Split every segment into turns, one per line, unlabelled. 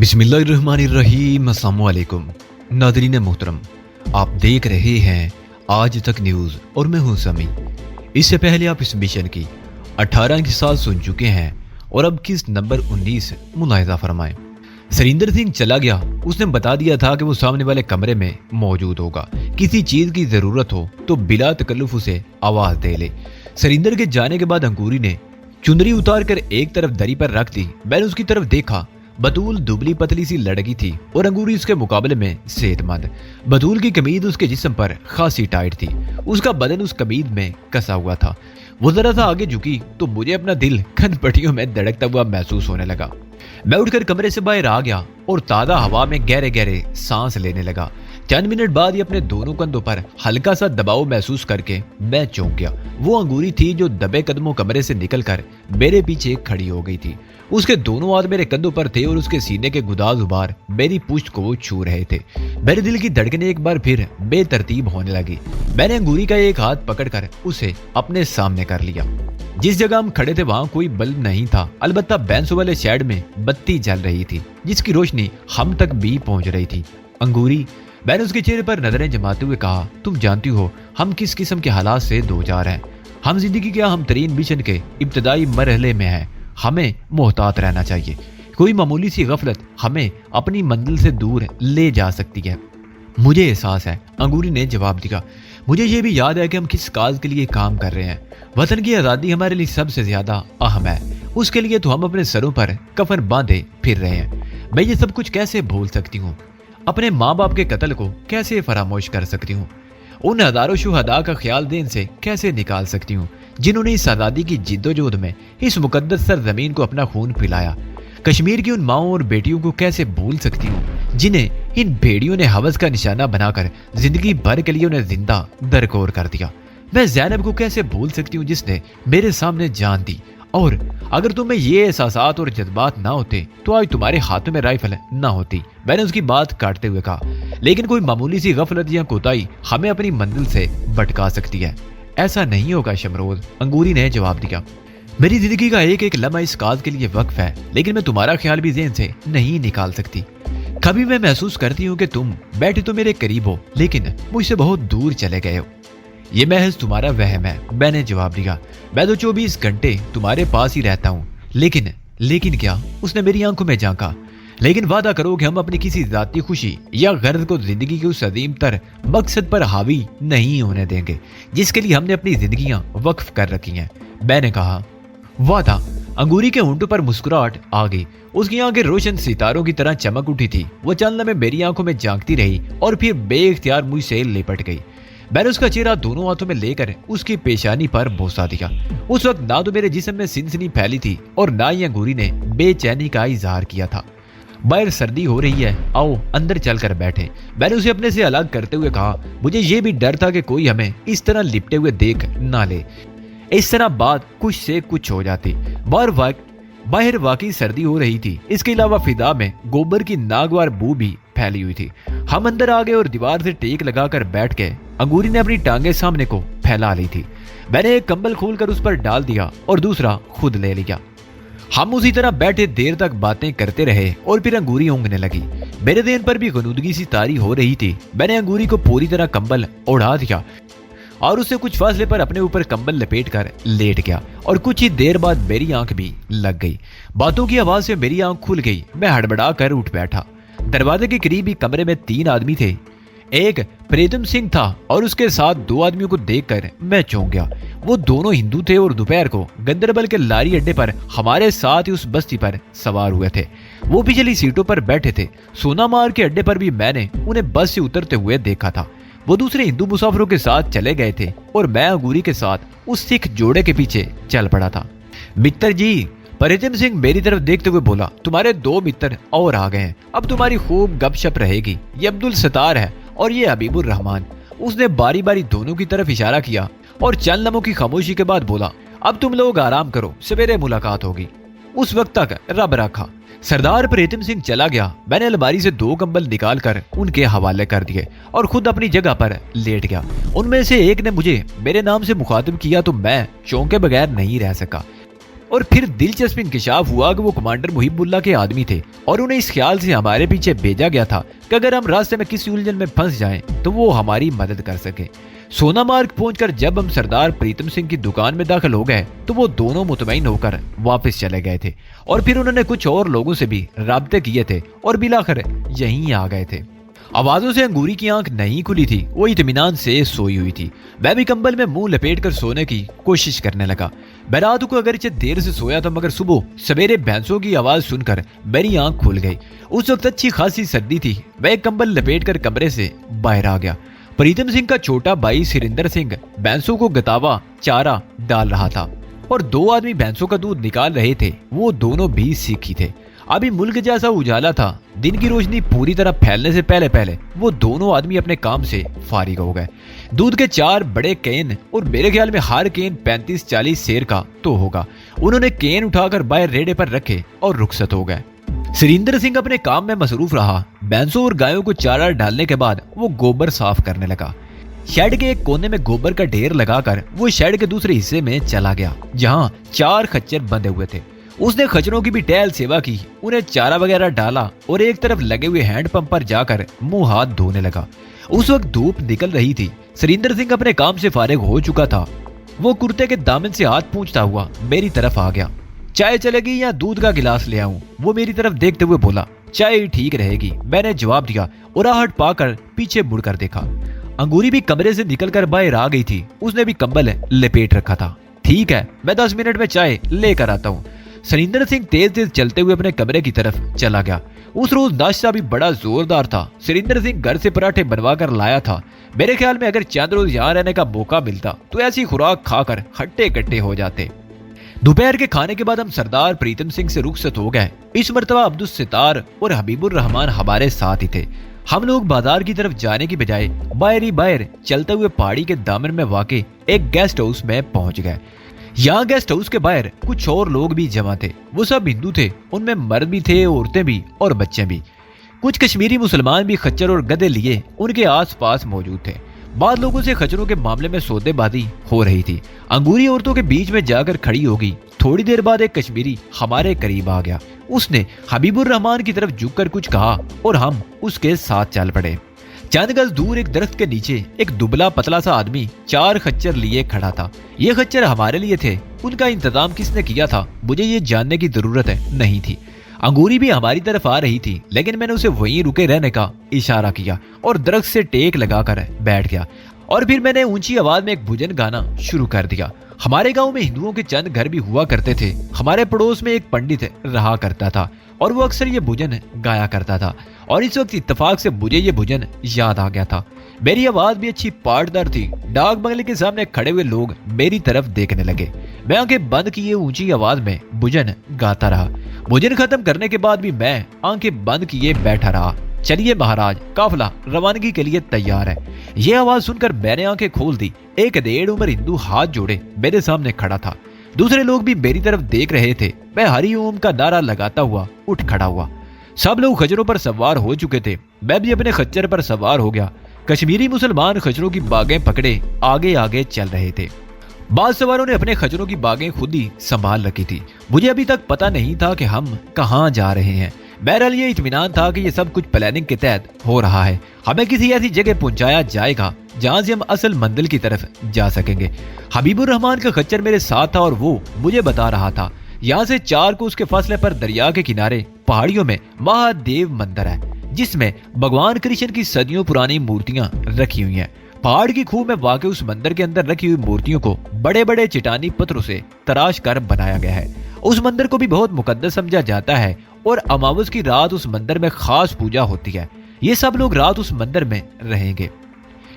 बिस्मिल्लाहिर्रहमानिर्रहीम। अस्सलामु अलैकुम नादरीन मोहतरम, आप देख रहे हैं आज तक न्यूज़ और मैं हूं समी। इससे पहले आप इस मिशन की 18 के साथ सुन चुके हैं और अब किस नंबर 19 मुलाहिजा फरमाएं। सरिंदर सिंह चला गया। उसने बता दिया था कि वो सामने वाले कमरे में मौजूद होगा। किसी चीज की जरूरत हो तो बिला तकल्लुफ उसे आवाज दे ले। सरिंदर के जाने के बाद अंगूरी ने चुंदरी उतार कर एक तरफ दरी पर रख दी। मैंने उसकी तरफ देखा। बतूल दुबली पतली सी लड़की थी और अंगूरी उसके मुकाबले में सेहतमंद। बतूल की कमीज उसके जिस्म पर खासी टाइट थी। उसका बदन उस कमीज में कसा हुआ था। वो जरा सा आगे झुकी तो मुझे अपना दिल खनपटियों में धड़कता हुआ महसूस होने लगा। मैं उठकर कमरे से बाहर आ गया और ताज़ा हवा में गहरे गहरे सांस लेने लगा। चंद मिनट बाद ही अपने दोनों कंधों पर हल्का सा दबाव महसूस करके मैं चौंक गया। वो अंगूरी थी जो दबे कदमों कमरे से निकलकर मेरे पीछे खड़ी हो गई थी। उसके दोनों हाथ मेरे कंधों पर थे और उसके सीने के गुदाज उबार मेरी पुश्त को छू रहे थे। मेरे दिल की धड़कनें एक बार फिर बेतरतीब होने लगी। मैंने अंगूरी का एक हाथ पकड़कर उसे अपने सामने कर लिया। जिस जगह हम खड़े थे वहां कोई बल्ब नहीं था, अलबत्ता बैंसों वाले शेड में बत्ती जल रही थी जिसकी रोशनी हम तक भी पहुंच रही थी। अंगूरी, मैंने उसके चेहरे पर नजरें जमाते हुए कहा, तुम जानती हो हम किस किस्म के हालात से दो चार हैं। हम जिंदगी के अहम तरीन मिशन के इब्तदाई मरहले में हैं। हमें मोहतात रहना चाहिए। कोई मामूली सी गफलत हमें अपनी मंजिल से दूर ले जा सकती है। मुझे एहसास है, अंगूरी ने जवाब दिया। मुझे ये भी याद है कि हम किस काज के लिए काम कर रहे हैं। वतन की आज़ादी हमारे लिए सबसे ज्यादा अहम है। उसके लिए तो हम अपने सरों पर कफन बांधे फिर रहे हैं। मैं ये सब कुछ कैसे भूल सकती हूँ? अपने माँ बाप के कत्ल को कैसे फरामोश कर सकती हूँ? उन हजारों शुहदा का ख्याल दिन से कैसे निकाल सकती हूँ जिन्होंने इस आज़ादी की जिद्दोजहद में इस मुकद्दस सरजमीन को अपना खून पिलाया? कश्मीर की उन माओं और बेटियों को कैसे भूल सकती हूँ जिन्हें इन भेड़ियों ने हवस का निशाना बनाकर जिंदगी भर के लिए उन्हें जिंदा दरकोर कर दिया? मैं ज़ैनब को कैसे भूल सकती हूँ जिसने मेरे सामने जान दी? और अगर तुम्हें ये एहसासात और जज्बात ना होते तो आज तुम्हारे हाथों में राइफल ना होती। मैंने उसकी बात काटते हुए कहा, लेकिन कोई मामूली सी गफलत या कोताही हमें अपनी मंजिल से भटका सकती है। ऐसा नहीं होगा शमरोज, अंगूरी ने जवाब दिया। मेरी जिंदगी का एक एक लम्हा इस काज के लिए वक्फ है, लेकिन मैं तुम्हारा ख्याल भी ज़हन से नहीं निकाल सकती। कभी मैं महसूस करती हूँ कि तुम बैठे तो मेरे करीब हो लेकिन मुझसे बहुत दूर चले गए हो। ये महज तुम्हारा वहम है, मैंने जवाब दिया। मैं तो 24 घंटे तुम्हारे पास ही रहता हूँ। लेकिन क्या? उसने मेरी आंखों में झांका। लेकिन वादा करो कि हम अपनी किसी जाती खुशी या गर्ज को जिंदगी के उस अजीम तर मकसद पर हावी नहीं होने देंगे जिसके लिए हमने अपनी जिंदगियां वक्फ कर रखी हैं। मैंने कहा, वादा। अंगूरी के होंठों पर मुस्कुराहट आ गई। उसकी आंखें रोशन सितारों की तरह चमक उठी थी। वो चंद लम्हे मेरी आंखों में झांकती रही और फिर बेइख्तियार मुझसे लिपट गई। मैंने उसका चेहरा दोनों हाथों में लेकर उसकी पेशानी पर बोसा दिया। उस वक्त ना तो मेरे जिस्म में सिनसनी फैली थी और ना ही अंगूरी ने बेचैनी का इजहार किया था। बाहर सर्दी हो रही है, आओ अंदर चलकर बैठे। मैंने उसे अपने से अलग करते हुए कहा। मुझे ये भी डर था कि कोई हमें इस तरह लिपटे हुए देख ना ले। इस तरह बात कुछ से कुछ हो जाती। बाहर वाकई सर्दी हो रही थी। इसके अलावा फिजा में गोबर की नागवार बू भी फैली हुई थी। हम अंदर आ गए और दीवार से टेक लगाकर बैठ गए। अंगूरी ने अपनी टांगे सामने को फैला ली थी। मैंने एक कंबल खोलकर उस पर डाल दिया और दूसरा खुद ले लिया। हम उसी तरह बैठे देर तक बातें करते रहे और फिर अंगूरी ऊँघने लगी। मेरे देन पर भी गनूदगी सी तारी हो रही थी। मैंने अंगूरी को पूरी तरह कंबल ओढ़ा दिया और उससे कुछ फासले पर अपने ऊपर कंबल लपेट कर लेट गया और कुछ ही देर बाद मेरी आंख भी लग गई। बातों की आवाज से मेरी आंख खुल गई। मैं हड़बड़ा कर उठ बैठा। दरवाजे के करीब ही कमरे में 3 आदमी थे। एक प्रीतम सिंह था और उसके साथ 2 आदमियों को देखकर मैं चौंक गया। वो दोनों हिंदू थे और दोपहर को गंदरबल के लारी अड्डे पर हमारे साथ ही उस बस्ती पर सवार हुए थे। वो पिछली सीटों पर बैठे थे। सोनामार के अड्डे पर भी मैंने उन्हें बस से उतरते हुए देखा था। वो दूसरे हिंदू मुसाफिरों के साथ चले गए थे और मैं अंगूरी के साथ उस सिख जोड़े के पीछे चल पड़ा था। मित्र जी, प्रीतम सिंह मेरी तरफ देखते हुए बोला, तुम्हारे 2 मित्र और आ गए हैं। अब तुम्हारी खूब गपशप रहेगी। ये अब्दुल सत्तार है और ये हबीबुर रहमान। उसने बारी बारी दोनों की तरफ इशारा किया और चंद लम्हों की खामोशी के बाद बोला, अब तुम लोग आराम करो, सवेरे मुलाकात होगी। उस वक्त तक रब रखा। सरदार प्रीतम सिंह चला गया। मैंने अलमारी से 2 कंबल निकालकर उनके हवाले कर दिए और खुद अपनी जगह पर लेट गया। उनमें से एक ने मुझे मेरे नाम से मुखातिब किया तो मैं चौंके बगैर नहीं रह सका। और फिर दिलचस्प इंकशाफ हुआ कि वो कमांडर मुहिबुल्लाह के आदमी थे और उन्हें इस ख्याल से हमारे पीछे भेजा गया था कि अगर हम रास्ते में किसी उलझन में फंस जाएं तो वो हमारी मदद कर सके। सोनामार्ग पहुंचकर जब हम सरदार प्रीतम सिंह की दुकान में दाखिल हो गए तो वो दोनों मुतमईन होकर वापस चले गए थे और फिर उन्होंने कुछ और लोगों से भी राब्ते किए थे और बिलाखिर यहीं आ गए थे। आवाजों से अंगूरी की आंख नहीं खुली थी, वो इत्मीनान से सोई हुई थी। मैं भी कंबल में मुंह लपेटकर सोने की कोशिश करने लगा। मैं रात को अगरचे देर से सोया था मगर सुबह सवेरे भैंसों की आवाज सुनकर मेरी आंख खुल गई। उस वक्त अच्छी खासी सर्दी थी। मैं कंबल लपेटकर कमरे से बाहर आ गया। प्रीतम सिंह का छोटा भाई सुरिंदर सिंह भैंसों को गतावा चारा डाल रहा था और दो आदमी भैंसों का दूध निकाल रहे थे। वो दोनों भी सिखी थे। अभी मुल्क जैसा उजाला था। दिन की रोशनी पूरी तरह फैलने से पहले पहले वो दोनों आदमी अपने काम से फारिग हो गए। दूध के 4 बड़े केन और मेरे ख्याल में हर केन 35-40 सेर का तो होगा। उन्होंने केन उठाकर बाहर रेड़े पर रखे और रुखसत हो गए। सुरिंदर सिंह अपने काम में मसरूफ रहा। भैंसों और गायों को चारा डालने के बाद वो गोबर साफ करने लगा। शेड के एक कोने में गोबर का ढेर लगाकर वो शेड के दूसरे हिस्से में चला गया जहां 4 खच्चर बंधे हुए थे। उसने खच्चरों की भी टहल सेवा की, उन्हें चारा वगैरह डाला और एक तरफ लगे हुए हैंडपंप पर जाकर मुंह हाथ धोने लगा। उस वक्त धूप निकल रही थी। सुरिंदर सिंह अपने काम से फारिग हो चुका था। वो कुर्ते के दामन से हाथ पूंछता हुआ मेरी तरफ आ गया। चाय चलेगी या दूध का गिलास ले आऊं? वो मेरी तरफ देखते हुए बोला। चाय ठीक रहेगी, मैंने जवाब दिया और आहट पाकर पीछे मुड़कर देखा। अंगूरी भी कमरे से निकलकर बाहर आ गई थी। उसने भी कंबल लपेट रखा था। ठीक है, मैं 10 मिनट में चाय लेकर आता हूँ। सुरिंदर सिंह तेज तेज चलते हुए अपने कमरे की तरफ चला गया। उस रोज नाश्ता भी बड़ा जोरदार था। सुरिंदर सिंह घर से पराठे बनवा कर लाया था। मेरे ख्याल में अगर चंद रोज यहाँ रहने का मौका मिलता तो ऐसी खुराक खाकर हट्टे कट्टे हो जाते। दोपहर के खाने के बाद हम सरदार प्रीतम सिंह से रुखसत हो गए। इस मर्तबा अब्दुल सितार और हबीबुर रहमान हमारे साथ ही थे। हम लोग बाजार की तरफ जाने की बजाय बाहर ही बाहर चलते हुए पहाड़ी के दामन में वाक़े एक गेस्ट हाउस में पहुंच गए। यहाँ गेस्ट हाउस के बाहर कुछ और लोग भी जमा थे। वो सब हिंदू थे। उनमें मर्द भी थे, औरतें भी और बच्चे भी। कुछ कश्मीरी मुसलमान भी खच्चर और गधे लिए उनके आस पास मौजूद थे। बाद लोगों से खच्चरों के मामले में सौदेबाजी हो रही थी। अंगूरी औरतों के बीच में जाकर खड़ी होगी। थोड़ी देर बाद एक कश्मीरी हमारे करीब आ गया। उसने हबीबुर रहमान की तरफ झुककर कुछ कहा और हम उसके साथ चल पड़े। चंद गज दूर एक दरख्त के नीचे एक दुबला पतला सा आदमी 4 खच्चर लिए खड़ा था। ये खच्चर हमारे लिए थे। उनका इंतजाम किसने किया था मुझे ये जानने की जरूरत नहीं थी। अंगूरी भी हमारी तरफ आ रही थी लेकिन मैंने उसे वहीं रुके रहने का इशारा किया और दरख्त से टेक लगाकर बैठ गया और फिर मैंने ऊंची आवाज में एक भजन गाना शुरू कर दिया। हमारे गांव में हिंदुओं के चंद घर भी हुआ करते थे। हमारे पड़ोस में एक पंडित रहा करता था और वो अक्सर ये भजन गाया करता था और इस वक्त इत्तेफाक से मुझे ये भजन याद आ गया था। मेरी आवाज भी अच्छी पाटदार थी। डाक बंगले के सामने खड़े हुए लोग मेरी तरफ देखने लगे। मैं आंखें बंद किए ऊंची आवाज में भजन गाता रहा। भजन खत्म करने के बाद भी मैं आंखें बंद किए बैठा रहा। चलिए महाराज, काफिला रवानगी के लिए तैयार है। ये आवाज सुनकर मैंने आंखें खोल दी। एक 1.5 उम्र हिंदू हाथ जोड़े मेरे सामने खड़ा था। दूसरे लोग भी मेरी तरफ देख रहे थे। मैं हरि ओम का नारा लगाता हुआ उठ खड़ा हुआ। सब लोग खच्चरों पर सवार हो चुके थे। मैं भी अपने खच्चर पर सवार हो गया। कश्मीरी मुसलमान खच्चरों की बागें पकड़े आगे आगे चल रहे थे। बाद सवारों ने अपने खच्चरों की बागें खुद ही संभाल रखी थी। मुझे अभी तक पता नहीं था कि हम कहाँ जा रहे हैं। बहरहाल ये इत्मीनान था कि ये सब कुछ प्लानिंग के तहत हो रहा है। हमें किसी ऐसी जगह पहुंचाया जाएगा जहां से हम असल मंजिल की तरफ जा सकेंगे। हबीबुर रहमान का खच्चर मेरे साथ था और वो मुझे बता रहा था यहाँ से 4 को उसके फासले पर दरिया के किनारे पहाड़ियों में महादेव मंदिर है जिसमें भगवान कृष्ण की सदियों पुरानी मूर्तियां रखी हुई हैं। पहाड़ की खूह में वाक़ उस मंदिर के अंदर रखी हुई मूर्तियों को बड़े बड़े चट्टानी पत्थरों से तराश कर बनाया गया है। उस मंदिर को भी बहुत मुकद्दस समझा जाता है और अमावस की रात उस मंदिर में खास पूजा होती है। ये सब लोग रात उस मंदिर में रहेंगे।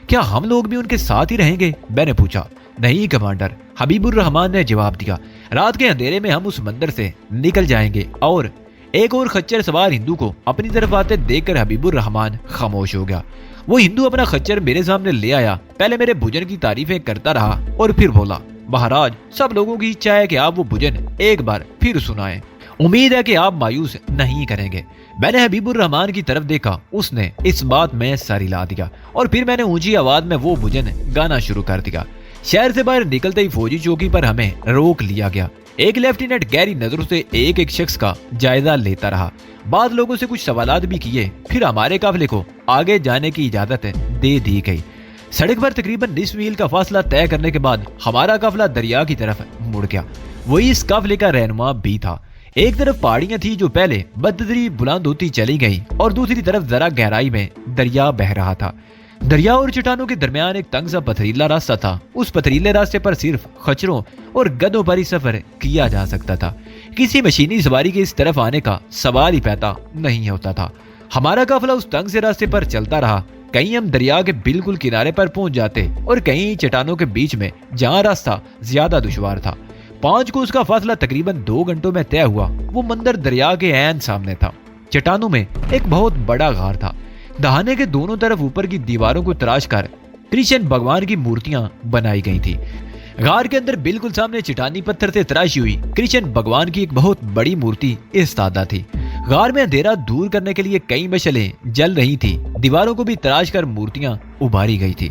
क्या हम लोग भी उनके साथ ही रहेंगे? मैंने पूछा। नहीं कमांडर, हबीबुर रहमान ने जवाब दिया। रात के अंधेरे में हम उस मंदिर से निकल जाएंगे। और एक और खच्चर सवार हिंदू को अपनी तरफ आते देखकर हबीबुर रहमान खामोश हो गया। वो हिंदू अपना खच्चर मेरे सामने ले आया। पहले मेरे भजन की तारीफें करता रहा और फिर बोला, महाराज, सब लोगों की इच्छा है कि आप वो भजन एक बार फिर सुनाएं। उम्मीद है कि आप मायूस नहीं करेंगे। मैंने हबीबुर रहमान की तरफ देखा। उसने इस बात में सर हिला दिया और फिर मैंने ऊंची आवाज में वो भजन गाना शुरू कर दिया। शहर से बाहर निकलते ही फौजी चौकी पर हमें रोक लिया गया। ایک لیفٹیننٹ گیری نظروں سے ایک ایک شخص کا جائزہ لیتا رہا، بعض لوگوں سے کچھ سوالات بھی کیے، پھر ہمارے قافلے کو آگے جانے کی اجازت دے دی گئی۔ سڑک پر تقریباً نصف میل کا فاصلہ طے کرنے کے بعد ہمارا قافلہ دریا کی طرف مڑ گیا۔ وہی اس قافلے کا رہنما بھی تھا۔ ایک طرف پہاڑیاں تھی جو پہلے بتدریج بلند ہوتی چلی گئی اور دوسری طرف ذرا گہرائی میں دریا بہہ رہا تھا۔ دریا اور چٹانوں کے درمیان ایک تنگ سا پتھریلا راستہ تھا۔ اس پتھریلے راستے پر صرف خچروں اور گدھوں پر ہی سفر کیا جا سکتا تھا، کسی مشینی سواری کے اس طرف آنے کا سوال ہی پیدا نہیں ہوتا تھا۔ ہمارا قافلہ اس تنگ سے راستے پر چلتا رہا، کہیں ہم دریا کے بالکل کنارے پر پہنچ جاتے اور کہیں چٹانوں کے بیچ میں جہاں راستہ زیادہ دشوار تھا۔ 5 کوس کا فاصلہ تقریباً 2 گھنٹوں میں طے ہوا۔ وہ منظر دریا کے عین سامنے تھا۔ چٹانوں میں ایک بہت بڑا غار تھا۔ دہانے کے دونوں طرف اوپر کی دیواروں کو تراش کر کرشن بھگوان کی مورتیاں بنائی گئی تھی۔ غار کے اندر بالکل سامنے چٹانی پتھر سے تراشی ہوئی کرشن بھگوان کی ایک بہت بڑی مورتی ایستادہ تھی۔ غار میں اندھیرا دور کرنے کے لیے کئی مشعلیں جل رہی تھی، دیواروں کو بھی تراش کر مورتیاں ابھاری گئی تھی۔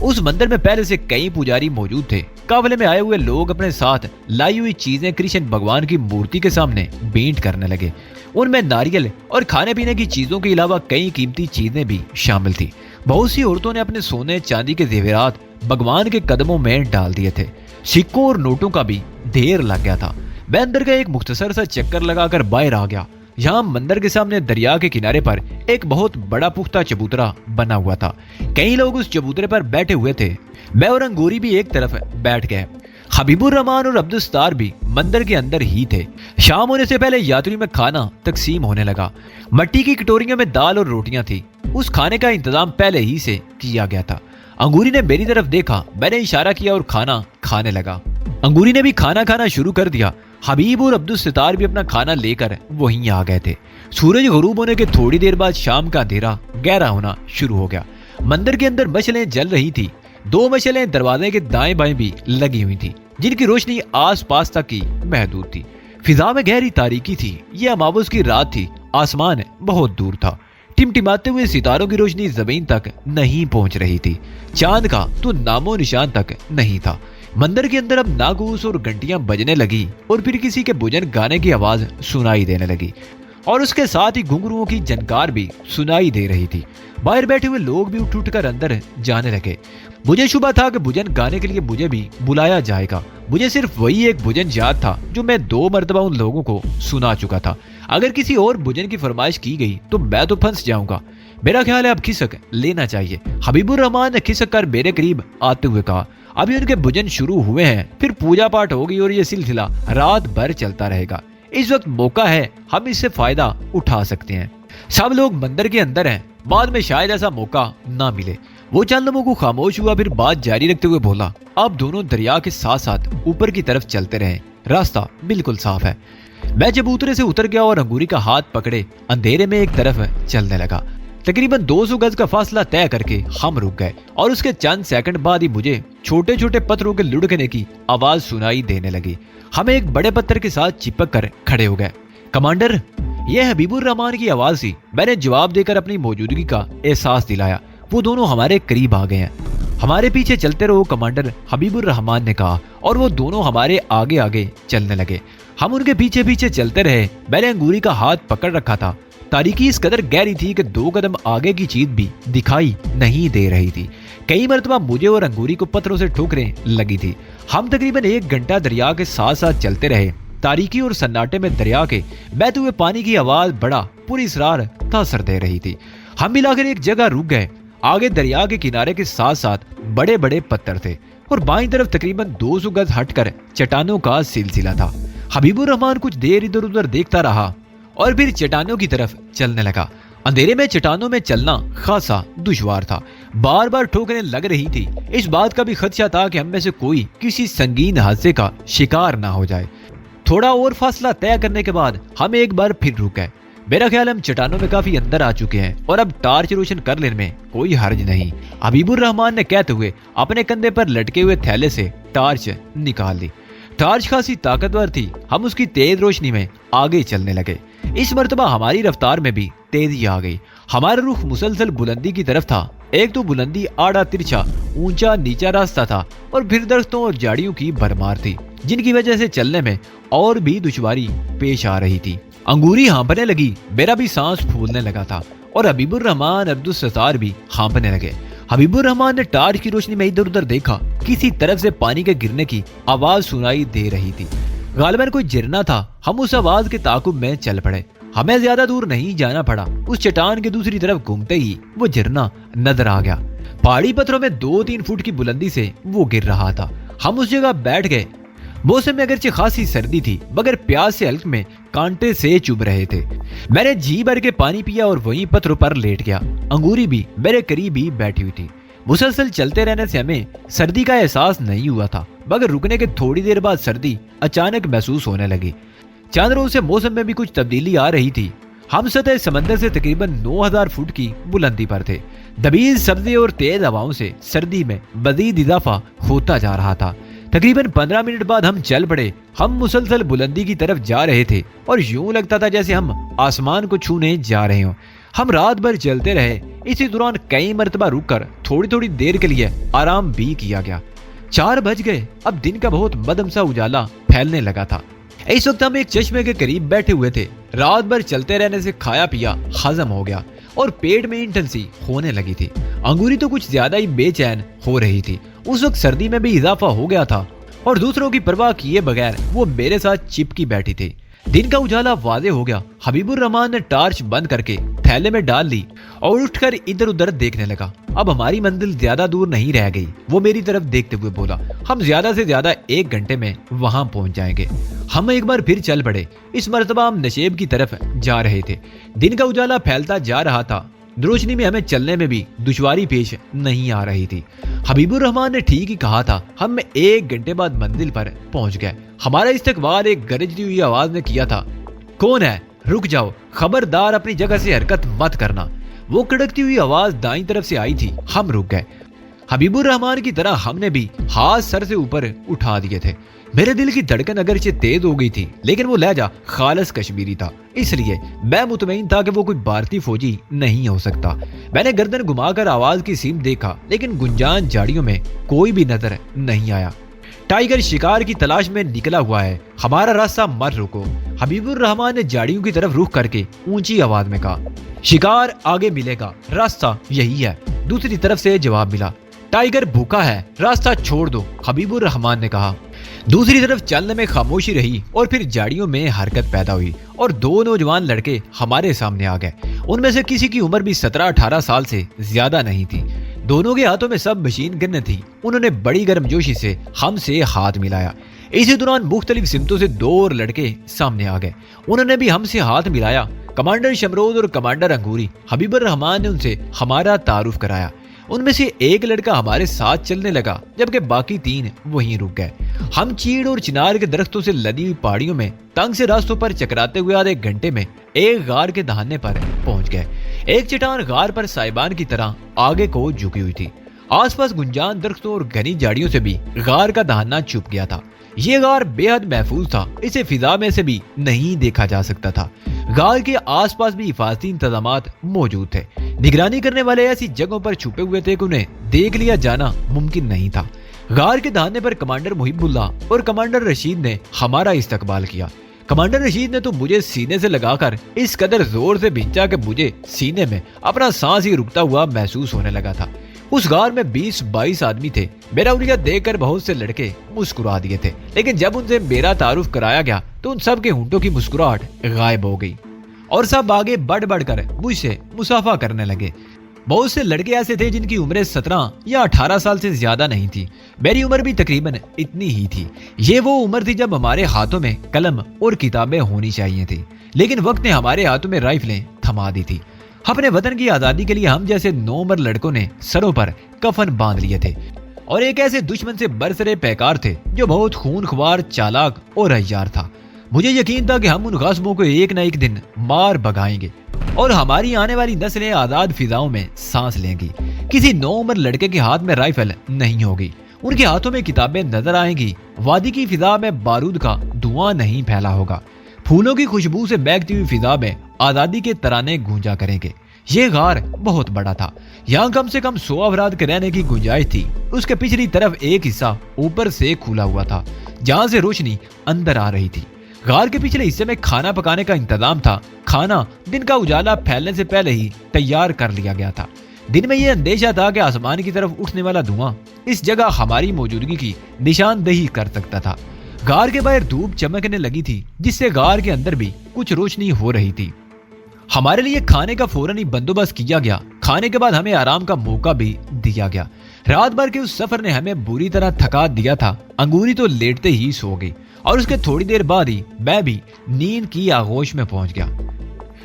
اس مندر میں پہلے سے کئی پجاری موجود تھے۔ قافلے میں آئے ہوئے لوگ اپنے ساتھ لائی ہوئی چیزیں کرشن بھگوان کی مورتی کے سامنے بینٹ کرنے لگے۔ ان میں ناریل اور کھانے پینے کی چیزوں کے علاوہ کئی قیمتی چیزیں بھی شامل تھی۔ بہت سی عورتوں نے اپنے سونے چاندی کے زیورات بھگوان کے قدموں میں ڈال دیے تھے۔ سکوں اور نوٹوں کا بھی ڈھیر لگ گیا تھا۔ میں اندر کا ایک مختصر سا چکر لگا کر باہر آ گیا۔ یہاں مندر کے سامنے دریا کے کنارے پر ایک بہت بڑا پختہ چبوترا بنا ہوا تھا۔ کئی لوگ اس چبوترے پر بیٹھے ہوئے تھے۔ میں اور انگوری بھی ایک طرف بیٹھ گئے۔ حبیب الرحمان اور عبدالستار بھی مندر کے اندر ہی تھے۔ شام ہونے سے پہلے یاتریوں میں کھانا تقسیم ہونے لگا۔ مٹی کی کٹوریوں میں دال اور روٹیاں تھی۔ اس کھانے کا انتظام پہلے ہی سے کیا گیا تھا۔ انگوری نے میری طرف دیکھا، میں نے اشارہ کیا اور کھانا کھانے لگا۔ انگوری نے بھی کھانا کھانا شروع کر دیا۔ حبیب اور عبدالستار بھی اپنا کھانا لے کر وہیں آ گئے تھے۔ سورج غروب ہونے کے تھوڑی دیر بعد شام کا اندھیرا گہرا ہونا شروع ہو گیا۔ مندر کے اندر مشعلیں جل رہی تھی۔ 2 مشعلیں دروازے کے دائیں بائیں بھی لگی ہوئی تھی، جن کی روشنی آس پاس تک کی محدود تھی۔ فضا میں گہری تاریکی تھی۔ یہ اماوس کی رات تھی۔ آسمان بہت دور تھا۔ ٹمٹماتے ہوئے ستاروں کی روشنی زمین تک نہیں پہنچ رہی تھی۔ چاند کا تو نام و نشان تک نہیں تھا۔ مندر کے اندر اب ناگوس اور گھنٹیاں بجنے لگی اور پھر کسی کے بجن گانے کی آواز سنائی دینے لگی اور اس کے ساتھ ہی گھنگروؤں کی جھنکار بھی سنائی دے رہی تھی۔ باہر بیٹھے ہوئے لوگ بھی اٹھ کر اندر جانے لگے۔ مجھے شبہ تھا کہ بھجن گانے کے لیے مجھے بھی بلایا جائے گا۔ مجھے صرف وہی ایک بھجن یاد تھا جو میں 2 مرتبہ ان لوگوں کو سنا چکا تھا۔ اگر کسی اور بھجن کی فرمائش کی گئی تو میں تو پھنس جاؤں گا۔ میرا خیال ہے اب کھسک لینا چاہیے۔ حبیب الرحمان نے کھسک کر میرے قریب آتے ہوئے کہا، ابھی ان کے بھجن شروع ہوئے ہیں، پھر پوجا پاٹ ہوگی اور یہ سلسلہ رات بھر چلتا رہے گا۔ اس وقت موقع ہے، ہم اس سے فائدہ اٹھا سکتے ہیں۔ سب لوگ مندر کے اندر ہیں، بعد میں شاید ایسا موقع نہ ملے۔ وہ چند لوگوں کو خاموش ہوا، پھر بات جاری رکھتے ہوئے بولا، آپ دونوں دریا کے ساتھ ساتھ اوپر کی طرف چلتے رہیں، راستہ بالکل صاف ہے۔ میں چبوترے سے اتر گیا اور انگوری کا ہاتھ پکڑے اندھیرے میں ایک طرف چلنے لگا۔ تقریباً 200 گز کا فاصلہ طے کر کے ہم رک گئے اور اس کے چند سیکنڈ بعد ہی مجھے چھوٹے چھوٹے پتھروں کے لڑکنے کی آواز سنائی دینے لگی۔ ہم ایک بڑے پتھر کے ساتھ چپک کر کھڑے ہو گئے۔ کمانڈر، یہ حبیب الرحمان کی آواز تھی۔ میں نے جواب دے کر اپنی موجودگی کا احساس دلایا۔ وہ دونوں ہمارے قریب آ گئے ہیں۔ ہمارے پیچھے چلتے رہو کمانڈر، حبیب الرحمان نے کہا، اور وہ دونوں ہمارے آگے آگے چلنے لگے۔ ہم ان کے پیچھے پیچھے چلتے رہے۔ میں نے انگوری کا ہاتھ پکڑ رکھا تھا۔ تاریکی اس قدر گہری تھی کہ 2 قدم آگے کی چیز بھی دکھائی نہیں دے رہی تھی۔ کئی مرتبہ مجھے اور انگوری کو پتھروں سے ٹھوکریں لگی تھی۔ ہم تقریباً 1 گھنٹہ دریا کے ساتھ ساتھ چلتے رہے۔ تاریکی اور سناٹے میں دریا کے بہتے ہوئے پانی کی آواز بڑا پوری اسرار تاثر دے رہی تھی۔ ہم ملا کر ایک جگہ رک گئے۔ آگے دریا کے کنارے کے ساتھ ساتھ بڑے بڑے پتھر تھے اور بائیں طرف تقریباً 200 گز ہٹ کر چٹانوں کا سلسلہ تھا۔ حبیب الرحمان کچھ دیر ادھر ادھر دیکھتا رہا اور پھر چٹانوں کی طرف چلنے لگا۔ اندھیرے میں چٹانوں میں چلنا خاصا دشوار تھا۔ بار بار ٹھوکریں لگ رہی تھی۔ اس بات کا بھی خدشہ تھا کہ ہم میں سے کوئی کسی سنگین حادثے کا شکار نہ ہو جائے۔ تھوڑا اور فاصلہ طے کرنے کے بعد ہم ایک بار پھر رک گئے۔ میرا خیال ہم چٹانوں میں کافی اندر آ چکے ہیں اور اب ٹارچ روشن کر لینے میں کوئی حرج نہیں۔ حبیب الرحمان نے کہتے ہوئے اپنے کندھے پر لٹکے ہوئے تھیلے سے ٹارچ نکال لی۔ ٹارچ خاصی طاقتور تھی۔ ہم اس کی تیز روشنی میں آگے چلنے لگے۔ اس مرتبہ ہماری رفتار میں بھی تیزی آ گئی۔ ہمارا رخ مسلسل بلندی کی طرف تھا۔ ایک تو بلندی آڑا ترچھا اونچا نیچا راستہ تھا اور پھر درختوں اور جھاڑیوں کی بھرمار تھی۔ जिनकी वजह से चलने में और भी दुश्वारी पेश आ रही थी। अंगूरी हाँपने लगी, मेरा भी सांस फूलने लगा था और हबीबुर रहमान अब्दुल सत्तार भी हाँपने लगे। हबीबुर रहमान ने टार्च की रोशनी में इधर उधर देखा, किसी तरफ से पानी के गिरने की आवाज सुनाई दे रही थी। गालिबन कोई झरना था। हम उस आवाज के ताकुब में चल पड़े। हमें ज्यादा दूर नहीं जाना पड़ा। उस चट्टान के दूसरी तरफ घूमते ही वो झरना नजर आ गया। पहाड़ी पत्थरों में 2-3 फुट की बुलंदी से वो गिर रहा था। हम उस जगह बैठ गए। मौसम में अगरचे खासी सर्दी थी, मगर प्यास से हल्क में कांटे से चुभ रहे थे। मैंने जी भर के पानी पिया और वहीं पत्थरों पर लेट गया। अंगूरी भी मेरे करीब ही बैठी हुई थी। मुसलसल चलते रहने से हमें सर्दी का एहसास नहीं हुआ था, मगर रुकने के थोड़ी देर बाद सर्दी अचानक महसूस होने लगी। चांद रोज से मौसम में भी कुछ तब्दीली आ रही थी। हम सतह समंदर से तकरीबन 9000 फुट की बुलंदी पर थे। दबीज सब्जी और तेज हवाओं से सर्दी में मजीद इजाफा होता जा रहा था। तकरीबन 15 मिनट बाद हम चल पड़े। हम मुसलसल बुलंदी की तरफ जा रहे थे और यूं लगता था जैसे हम आसमान को छूने जा रहे हों। हम रात भर चलते रहे। इसी दौरान कई मरतबा रुककर थोड़ी थोड़ी देर के लिए आराम भी किया गया। 4 बज गए। अब दिन का बहुत मदम सा उजाला फैलने लगा था। इस वक्त हम एक चश्मे के करीब बैठे हुए थे। रात भर चलते रहने से खाया पिया हजम हो गया और पेट में ईंठन सी होने लगी थी। अंगूरी तो कुछ ज्यादा ही बेचैन हो रही थी। उस वक्त सर्दी में भी इजाफा हो गया था और दूसरों की परवाह किए बगैर वो मेरे साथ चिपकी बैठी थी। दिन का उजाला वादे हो गया। हबीबुर रहमान ने टार्च बंद करके थैले में डाल ली और उठकर इधर उधर देखने लगा। अब हमारी मंजिल ज्यादा दूर नहीं रह गई। वो मेरी तरफ देखते हुए बोला, हम ज्यादा से ज्यादा 1 घंटे में वहां पहुंच जाएंगे। हम एक बार फिर चल पड़े। इस मर्तबा हम नशेब की तरफ जा रहे थे। दिन का उजाला फैलता जा रहा था। रोशनी में हमें चलने में भी दुश्वारी पेश नहीं आ रही थी। हबीबुर रहमान ने ठीक ही कहा था। हम 1 घंटे बाद मंजिल पर पहुंच गए। हमारा इस्तकबाल एक गरजती हुई आवाज ने किया था, कौन है? रुक जाओ, खबरदार अपनी जगह से हरकत मत करना। वो कड़कती हुई आवाज दाईं तरफ से आई थी। हम रुक गए। हबीबुर रहमान की तरह हमने भी हाथ सर से ऊपर उठा दिए थे। मेरे दिल की धड़कन अगरचे तेज हो गई थी, लेकिन वो लहजा खालिस कश्मीरी था, इसलिए मैं मुतमईन था कि वो कोई भारतीय फौजी नहीं हो सकता। मैंने गर्दन घुमाकर आवाज की सीम देखा, लेकिन गुंजान झाड़ियों में कोई भी नजर नहीं आया। टाइगर शिकार की तलाश में निकला हुआ है, हमारा रास्ता मत रोको। हबीबुर रहमान ने झाड़ियों की तरफ रुख करके ऊंची आवाज में कहा, शिकार आगे मिलेगा, रास्ता यही है। दूसरी तरफ से जवाब मिला, टाइगर भूखा है, रास्ता छोड़ दो। हबीबुर रहमान ने कहा। दूसरी तरफ चलने में खामोशी रही और फिर झाड़ियों में हरकत पैदा हुई और 2 नौजवान लड़के हमारे सामने आ गए। उनमें से किसी की उम्र भी 17-18 साल से ज्यादा नहीं थी। दोनों के हाथों में सब मशीन गन थी। उन्होंने बड़ी गर्मजोशी से हमसे हाथ मिलाया। इसी दौरान मुख्तलिफ सिमतों से 2 और लड़के सामने आ गए। उन्होंने भी हमसे हाथ मिलाया। कमांडर शमरोद और कमांडर अंगूरी। हबीबुर रहमान ने उनसे हमारा तारुफ कराया। उनमें से एक लड़का हमारे साथ चलने लगा, जबकि बाकी 3 वहीं रुक गए। हम चीड़ और चिनार के दरख्तों से लदी हुई पहाड़ियों में तंग से रास्तों पर चकराते हुए आधे घंटे में एक गार के दहाने पर पहुंच गए। एक चट्टान गार पर साइबान की तरह आगे को झुकी हुई थी। आसपास गुंजान दरख्तों और घनी झाड़ियों से भी गार का दहाना छुप गया था। ये गार बेहद महफूज था, इसे फिजा में से भी नहीं देखा जा सकता था। गार के आसपास भी हिफाजती इंतजामात मौजूद थे। निगरानी करने वाले ऐसी जगहों पर छुपे हुए थे कि उन्हें देख लिया जाना मुमकिन नहीं था। गार के दहाने पर कमांडर मुहिबुल्लाह और कमांडर रशीद ने हमारा इस्तकबाल किया। कमांडर रशीद ने तो मुझे सीने से लगाकर इस कदर जोर से भींचा कि मुझे सीने में अपना सांस ही रुकता हुआ महसूस होने लगा था। उस गार में 20-22 आदमी थे। मेरा उलिया देखकर बहुत से लड़के मुस्कुरा दिए थे, लेकिन जब उनसे मेरा तारुफ कराया गया तो उन सब के होंठों की मुस्कुराहट गायब हो गई और सब आगे बढ़ बढ़कर मुझसे मुसाफा करने लगे। बहुत से लड़के ऐसे थे जिनकी उम्रें 17 या 18 साल से ज्यादा नहीं थी। मेरी उम्र भी तकरीबन इतनी ही थी। ये वो उम्र थी जब हमारे हाथों में कलम और किताबें होनी चाहिए थी, लेकिन वक्त ने हमारे हाथों में राइफलें थमा दी थी। अपने वतन की आजादी के लिए हम जैसे 9 उम्र लड़कों ने सरों पर कफन बांध लिए थे और एक ऐसे दुश्मन से बरसरे पैकार थे जो बहुत खूनख्वार, चालाक और हय्यार था। मुझे यकीन था कि हम उन गासिबों को एक न एक दिन मार भगाएंगे और हमारी आने वाली नस्लें आजाद फिजाओं में सांस लेंगी। किसी 9 उम्र लड़के के हाथ में राइफल नहीं होगी, उनके हाथों में किताबें नजर आएंगी। वादी की फिजा में बारूद का धुआं नहीं फैला होगा। फूलों की खुशबू से महकती हुई फिजा में आजादी के तराने गूंजा करेंगे। ये गार बहुत बड़ा था। यहाँ कम से कम 100 अफराद के रहने की गुंजाइश थी। उसके पिछली तरफ एक हिस्सा ऊपर से खुला हुआ था, जहां से रोशनी अंदर आ रही थी। गार के पिछले हिस्से में खाना पकाने का इंतजाम था। खाना दिन का उजाला फैलने से पहले ही तैयार कर लिया गया था। दिन में यह अंदेशा था कि आसमान की तरफ उठने वाला धुआं इस जगह हमारी मौजूदगी की निशानदेही कर सकता था। गार के बाहर धूप चमकने लगी थी, जिससे गार के अंदर भी कुछ रोशनी हो रही थी। हमारे लिए खाने का फौरन ही बंदोबस्त किया गया। खाने के बाद हमें आराम का मौका भी दिया गया। रात भर के उस सफर ने हमें बुरी तरह थका दिया था। अंगूरी तो लेटते ही सो गई और उसके थोड़ी देर बाद ही मैं भी नींद की आगोश में पहुंच गया।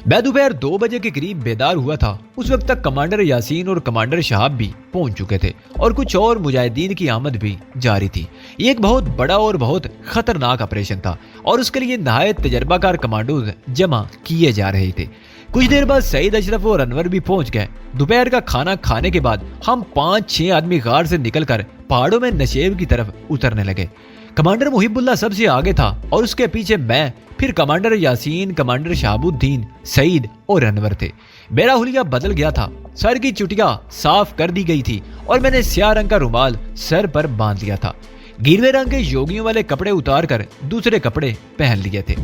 मैं दोपहर 2 बजे के करीब बेदार हुआ था। उस वक्त तक कमांडर यासीन और कमांडर शहाब भी पहुंच चुके थे और कुछ और मुजाहिदीन की आमद भी जारी थी। ये एक बहुत बड़ा और बहुत खतरनाक ऑपरेशन था और उसके लिए नहायत तजर्बाकार कमांडोज जमा किए जा रहे थे। कुछ देर बाद सईद, अशरफ और अनवर भी पहुंच गए। दोपहर का खाना खाने के बाद हम 5-6 आदमी गार से निकलकर पहाड़ों में नशेब की तरफ उतरने लगे। कमांडर मुहिबुल्लाह सबसे आगे था और उसके पीछे मैं, फिर कमांडर यासीन, कमांडर शहाबुद्दीन, सईद और अनवर थे। मेरा हुलिया बदल गया था। सर की चुटिया साफ कर दी गई थी और मैंने स्याह रंग का रुमाल सर पर बांध लिया था। गिरवे रंग के योगियों वाले कपड़े उतार कर दूसरे कपड़े पहन लिए थे।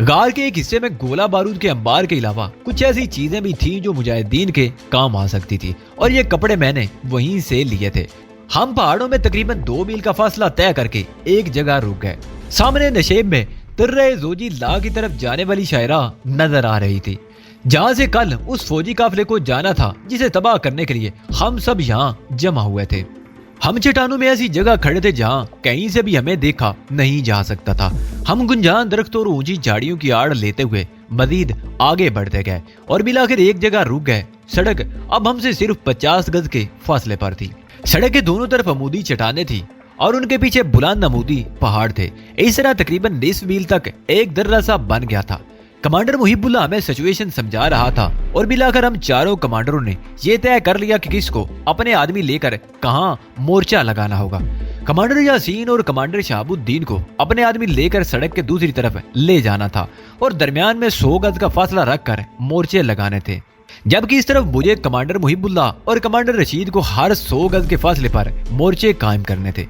गार के एक हिस्से में गोला बारूद के अंबार के अलावा कुछ ऐसी चीजें भी थी जो मुजाहिदीन के काम आ सकती थी और ये कपड़े मैंने वहीं से लिए थे। हम पहाड़ों में तकरीबन 2 मील का फासला तय करके एक जगह रुक गए। सामने नशेब में तिर्रे जोजी ला की तरफ जाने वाली शायरा नजर आ रही थी, जहां से कल उस फौजी काफिले को जाना था जिसे तबाह करने के लिए हम सब यहाँ जमा हुए थे। हम चट्टानों में ऐसी जगह खड़े थे जहां कहीं से भी हमें देखा नहीं जा सकता था। हम गुंजान दरख्तों और ऊंची झाड़ियों की आड़ लेते हुए मजीद आगे बढ़ते गए और मिलाकर एक जगह रुक गए। सड़क अब हमसे सिर्फ 50 गज के फासले पर थी। सड़क के दोनों तरफ अमूदी चट्टानें थी और उनके पीछे बुलंद अमूदी पहाड़ थे। इस तरह तकरीबन 20 मील तक एक दर्रा सा बन गया था। कमांडर मुहिबुल्लाह हमें सिचुएशन समझा रहा था और मिलाकर हम चारों कमांडरों ने यह तय कर लिया कि किसको अपने आदमी लेकर कहां मोर्चा लगाना होगा। कमांडर यासीन और कमांडर शहाबुद्दीन को अपने आदमी लेकर सड़क के दूसरी तरफ ले जाना था और दरमियान में 100 गज का फासला रखकर मोर्चे लगाने थे, जबकि इस तरफ मुझे कमांडर मुहिबुल्लाह और कमांडर रशीद को हर 100 गज के फासले पर मोर्चे कायम करने थे।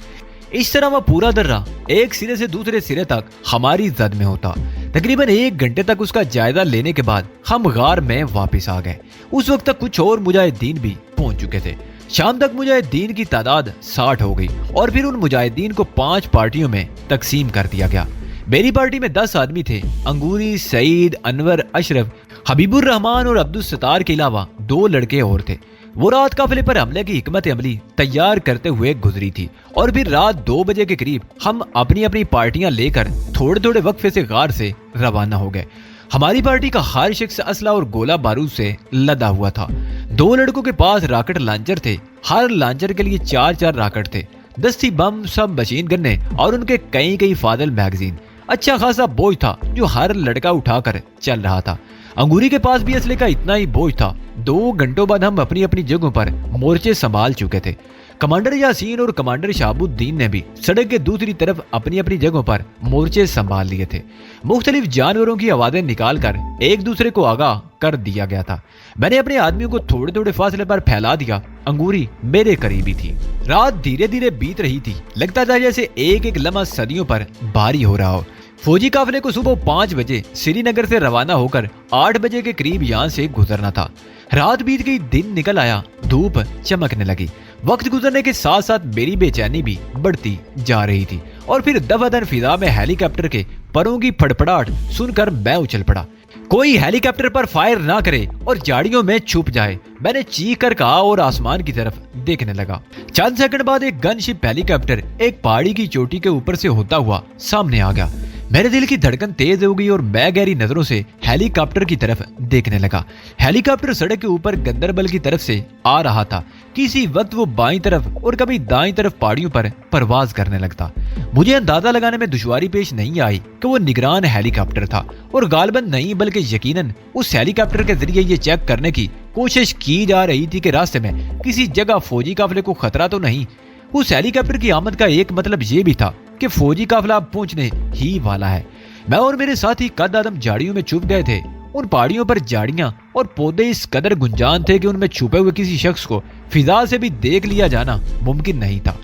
इस तरह वह पूरा दर्रा एक सिरे से दूसरे सिरे तक हमारी जद में होता। तकरीबन 1 घंटे तक उसका जायजा लेने के बाद हम गार में वापस आ गए। उस वक्त तक कुछ और मुजाहिदीन भी पहुंच चुके थे। शाम तक मुजाहिदीन की तादाद 60 हो गई और फिर उन मुजाहिदीन को 5 पार्टियों में तकसीम कर दिया गया। मेरी पार्टी में 10 आदमी थे। अंगूरी, सईद, अनवर, अशरफ, हबीबुर रहमान और अब्दुल सत्तार के अलावा 2 लड़के और थे। वो रात काफिले पर हमले की हिकमत अमली तैयार करते हुए गुजरी थी और फिर रात 2 बजे के करीब हम अपनी अपनी पार्टियां लेकर थोड़े थोड़े वक्फे से गार से रवाना हो गए। हमारी पार्टी का हर शख्स असला और गोला बारूद से लदा हुआ था। 2 लड़कों के पास रॉकेट लॉन्चर थे। हर लॉन्चर के लिए 4-4 रॉकेट थे, 10 बम, सब मशीन गन्ने और उनके कई फादल मैगजीन। अच्छा खासा बोझ था जो हर लड़का उठाकर चल रहा था। अंगूरी के पास भी असले का इतना ही बोझ था। 2 घंटों बाद हम अपनी अपनी जगहों पर मोर्चे संभाल चुके थे। कमांडर यासीन और कमांडर शहाबुद्दीन ने भी सड़क के दूसरी तरफ अपनी अपनी जगहों पर मोर्चे संभाल लिए थे। मुख्तलिफ जानवरों की आवाजें निकालकर एक दूसरे को आगाह कर दिया गया था। मैंने अपने आदमियों को थोड़े थोड़े फासले पर फैला दिया। अंगूरी मेरे करीबी थी। रात धीरे धीरे बीत रही थी। लगता था जैसे एक एक लम्हा सदियों पर भारी हो रहा हो। फौजी काफिले को सुबह 5 बजे श्रीनगर से रवाना होकर 8 बजे के करीब यहाँ से गुजरना था। रात बीत गई, दिन निकल आया, धूप चमकने लगी। वक्त गुजरने के साथ साथ मेरी बेचैनी भी बढ़ती जा रही थी और फिर दफादन फिजा में हेलीकॉप्टर के परों की फड़फड़ाहट सुनकर मैं उछल पड़ा। कोई हेलीकॉप्टर पर फायर ना करे और झाड़ियों में छुप जाए, मैंने चीख कर कहा और आसमान की तरफ देखने लगा। चंद सेकंड बाद एक गनशिप हेलीकॉप्टर एक पहाड़ी की चोटी के ऊपर से होता हुआ सामने आ गया। मेरे दिल की धड़कन तेज हो गई और मैं गहरी नजरों से हेलीकॉप्टर की तरफ देखने लगा। हेलीकॉप्टर सड़क के ऊपर गंदरबल की तरफ से आ रहा था। किसी वक्त वो बाईं तरफ और कभी दाईं तरफ पहाड़ियों पर परवाज करने लगता। मुझे अंदाजा लगाने में दुश्वारी पेश नहीं आई कि वो निगरान हेलीकॉप्टर था और गालबन नहीं बल्कि यकीनन उस हेलीकॉप्टर के जरिए ये चेक करने की कोशिश की जा रही थी कि रास्ते में किसी जगह फौजी काफिले को खतरा तो नहीं। उस हेलीकॉप्टर की आमद का एक मतलब ये भी था कि फौजी काफिला पहुंचने ही वाला है। मैं और मेरे साथी कद आदम झाड़ियों में छुप गए थे। उन पहाड़ियों पर झाड़ियां और पौधे इस कदर गुंजान थे कि उनमें छुपे हुए किसी शख्स को फिजा से भी देख लिया जाना मुमकिन नहीं था।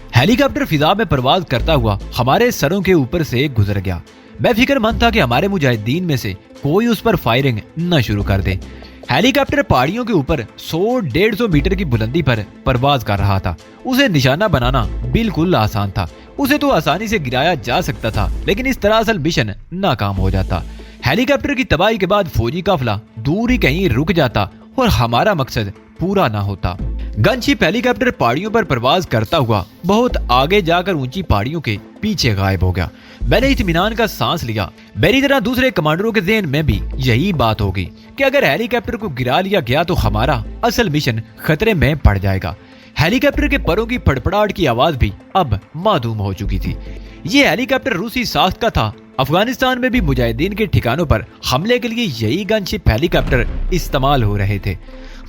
ہیلی کاپٹر فضا میں پرواز کرتا ہوا ہمارے سروں کے اوپر سے گزر گیا۔ میں فکر مند تھا کہ ہمارے مجاہدین میں سے کوئی اس پر فائرنگ نہ شروع کر دے۔ ہیلی کاپٹر پہاڑیوں کے اوپر 100-150 میٹر کی بلندی پر پرواز کر رہا تھا۔ اسے نشانہ بنانا بالکل آسان تھا، اسے تو آسانی سے گرایا جا سکتا تھا، لیکن اس طرح اصل مشن ناکام ہو جاتا۔ ہیلی کاپٹر کی تباہی کے بعد فوجی قافلہ دور ہی کہیں رک جاتا اور ہمارا مقصد پورا نہ ہوتا۔ گن شپ ہیلی کاپٹر پہاڑیوں پر پرواز کرتا ہوا بہت آگے جا کر اونچی پہاڑیوں کے پیچھے غائب ہو گیا۔ میں نے اطمینان کا سانس لیا۔ میری طرح دوسرے کمانڈروں کے ذہن میں بھی یہی بات ہوگی کہ اگر ہیلی کاپٹر کو گرا لیا گیا تو ہمارا اصل مشن خطرے میں پڑ جائے گا۔ ہیلی کاپٹر کے پروں کی پڑپڑاہٹ کی آواز بھی اب معدوم ہو چکی تھی۔ یہ ہیلی کاپٹر روسی ساخت کا تھا۔ افغانستان میں بھی مجاہدین کے ٹھکانوں پر حملے کے لیے یہی گن شپ ہیلی کاپٹر استعمال ہو رہے تھے۔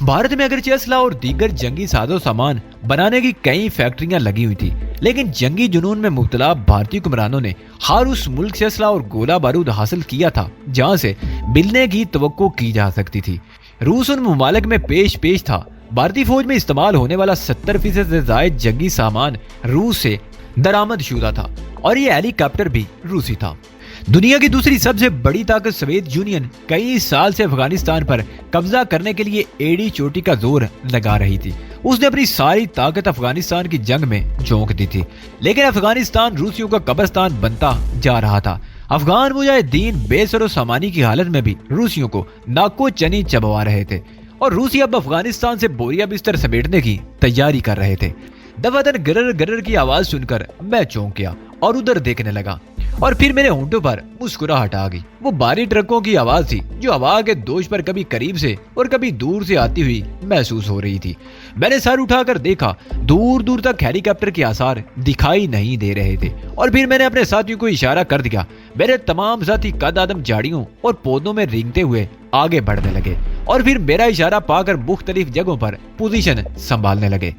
بھارت میں اگرچہ اسلحہ اور دیگر جنگی ساز و سامان بنانے کی کئی فیکٹریاں لگی ہوئی تھی، لیکن جنگی جنون میں مبتلا بھارتی حکمرانوں نے ہر اس ملک سے اسلحہ اور گولہ بارود حاصل کیا تھا جہاں سے ملنے کی توقع کی جا سکتی تھی۔ روس ان ممالک میں پیش تھا۔ بھارتی فوج میں استعمال ہونے والا 70% سے زائد جنگی سامان روس سے درآمد شدہ تھا، اور یہ ہیلی کاپٹر بھی روسی تھا۔ دنیا کی دوسری سب سے بڑی طاقت سوویت یونین کئی سال سے افغانستان پر قبضہ کرنے کے لیے ایڑی چوٹی کا زور لگا رہی تھی۔ اس نے اپنی ساری طاقت افغانستان کی جنگ میں جھونک دی تھی، لیکن افغانستان روسیوں کا قبرستان بنتا جا رہا تھا۔ افغان مجاہدین بے سر و سامانی کی حالت میں بھی روسیوں کو ناکو چنی چبوا رہے تھے، اور روسی اب افغانستان سے بوریا بستر سمیٹنے کی تیاری کر رہے تھے۔ دفعتاً گرر گرر کی آواز سن کر میں چونک گیا اور ادھر دیکھنے لگا، اور پھر میرے ہونٹوں پر مسکراہٹ آ گئی۔ وہ بھاری ٹرکوں کی آواز تھی جو ہوا کے دوش پر کبھی قریب سے اور کبھی دور سے آتی ہوئی محسوس ہو رہی تھی۔ میں نے سر اٹھا کر دیکھا، دور دور تک ہیلی کاپٹر کے آثار دکھائی نہیں دے رہے تھے، اور پھر میں نے اپنے ساتھیوں کو اشارہ کر دیا۔ میرے تمام ساتھی قد آدم جھاڑیوں اور پودوں میں رینگتے ہوئے آگے بڑھنے لگے، اور پھر میرا اشارہ پا کر مختلف جگہوں پر پوزیشن سنبھالنے لگے۔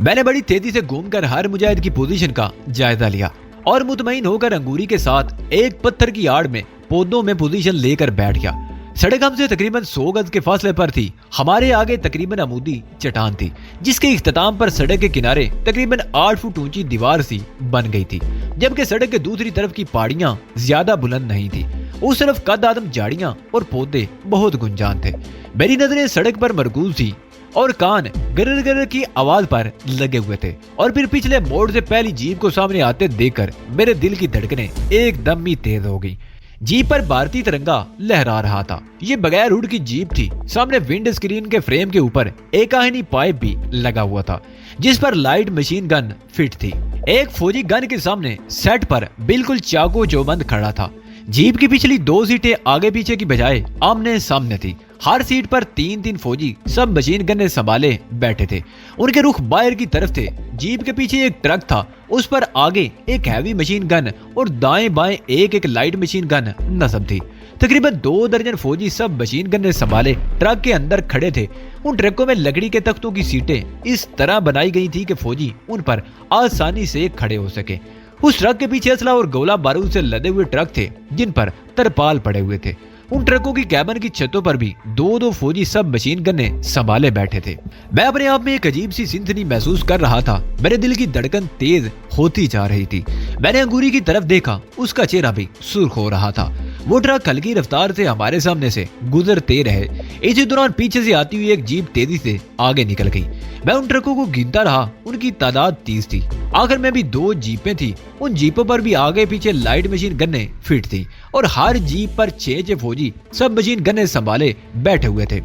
میں نے بڑی تیزی سے گھوم کر ہر مجاہد کی پوزیشن کا جائزہ لیا، اور مطمئن ہو کر انگوری کے ساتھ ایک پتھر کی آڑ میں پودوں میں پوزیشن لے کر بیٹھ گیا۔ سڑک ہم سے تقریباً 100 گز کے فاصلے پر تھی۔ ہمارے آگے تقریباً عمودی چٹان تھی، جس کے اختتام پر سڑک کے کنارے تقریباً 8 فٹ اونچی دیوار سی بن گئی تھی، جبکہ سڑک کے دوسری طرف کی پہاڑیاں زیادہ بلند نہیں تھی۔ اس طرف قد آدم جھاڑیاں اور پودے بہت گنجان تھے۔ میری نظریں سڑک پر مرکوز تھی اور کان گرر گرر کی آواز پر لگے ہوئے تھے، اور پھر پچھلے موڑ سے پہلی جیپ کو سامنے آتے دیکھ کر میرے دل کی دھڑکنیں ایک دم ہی تیز ہو گئی۔ جیپ پر بھارتی ترنگا لہرا رہا تھا۔ یہ بغیر ہوڈ کی جیپ تھی۔ سامنے ونڈ اسکرین کے فریم کے اوپر ایک آہنی پائپ بھی لگا ہوا تھا، جس پر لائٹ مشین گن فٹ تھی۔ ایک فوجی گن کے سامنے سیٹ پر بالکل چاقو چوبند کھڑا تھا۔ جیپ کی پچھلی 2 سیٹیں آگے پیچھے کی بجائے آمنے سامنے تھی۔ ہر سیٹ پر 3 فوجی سب مشین گن سنبھالے بیٹھے تھے۔ ان کے رخ باہر کی طرف تھے۔ جیپ کے پیچھے ایک ٹرک تھا، اس پر آگے ایک ہیوی مشین گن اور دائیں بائیں ایک لائٹ مشین گن نصب تھی۔ تقریباً 2 درجن فوجی سب مشین گن سنبھالے ٹرک کے اندر کھڑے تھے۔ ان ٹرکوں میں لکڑی کے تختوں کی سیٹیں اس طرح بنائی گئی تھی کہ فوجی ان پر آسانی سے کھڑے ہو سکے۔ اس ٹرک کے پیچھے اسلحہ اور گولہ بارود سے لدے ہوئے ٹرک تھے، جن پر ترپال پڑے ہوئے تھے۔ ان ٹرکوں کی کیبن کی چھتوں پر بھی 2 فوجی سب مشین گنے سنبھالے بیٹھے تھے۔ میں اپنے آپ میں ایک عجیب سی سنسنی محسوس کر رہا تھا۔ میرے دل کی دھڑکن تیز ہوتی جا رہی تھی۔ میں نے انگوری کی طرف دیکھا، اس کا چہرہ بھی سرخ ہو رہا تھا۔ وہ ٹرک ہلکی رفتار سے ہمارے سامنے سے گزرتے رہے۔ اسی دوران پیچھے سے آتی ہوئی ایک جیپ تیزی سے آگے نکل گئی۔ میں ان ٹرکوں کو گنتا رہا، ان کی تعداد 30 تھی۔ آخر میں بھی 2 جیپیں تھیں۔ ان جیپوں پر بھی آگے پیچھے لائٹ مشین گنیں فٹ تھی، اور ہر جیپ پر 6 فوجی سب مشین گنیں سنبھالے بیٹھے ہوئے تھے۔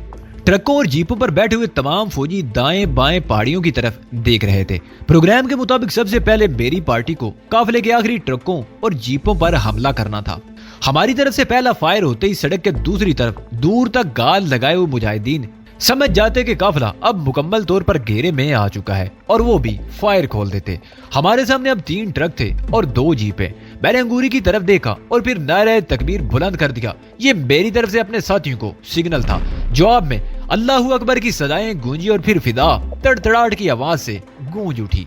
ٹرکوں اور جیپوں پر بیٹھے ہوئے تمام فوجی دائیں بائیں پہاڑیوں کی طرف دیکھ رہے تھے۔ پروگرام کے مطابق سب سے پہلے میری پارٹی کو قافلے کے آخری ٹرکوں اور جیپوں پر حملہ کرنا تھا۔ ہماری طرف سے پہلا فائر ہوتے ہی سڑک کے دوسری طرف دور تک گال لگائے ہوئے مجاہدین سمجھ جاتے کہ قافلہ اب مکمل طور پر گھیرے میں آ چکا ہے، اور وہ بھی فائر کھول دیتے۔ ہمارے سامنے اب 3 ٹرک تھے اور 2 جیپیں۔ میں نے انگوری کی طرف دیکھا اور پھر نعرہ تکبیر بلند کر دیا۔ یہ میری طرف سے اپنے ساتھیوں کو سگنل تھا۔ جواب میں اللہ اکبر کی صدائیں گونجی، اور پھر فضا تڑتڑاہٹ کی آواز سے گونج اٹھی۔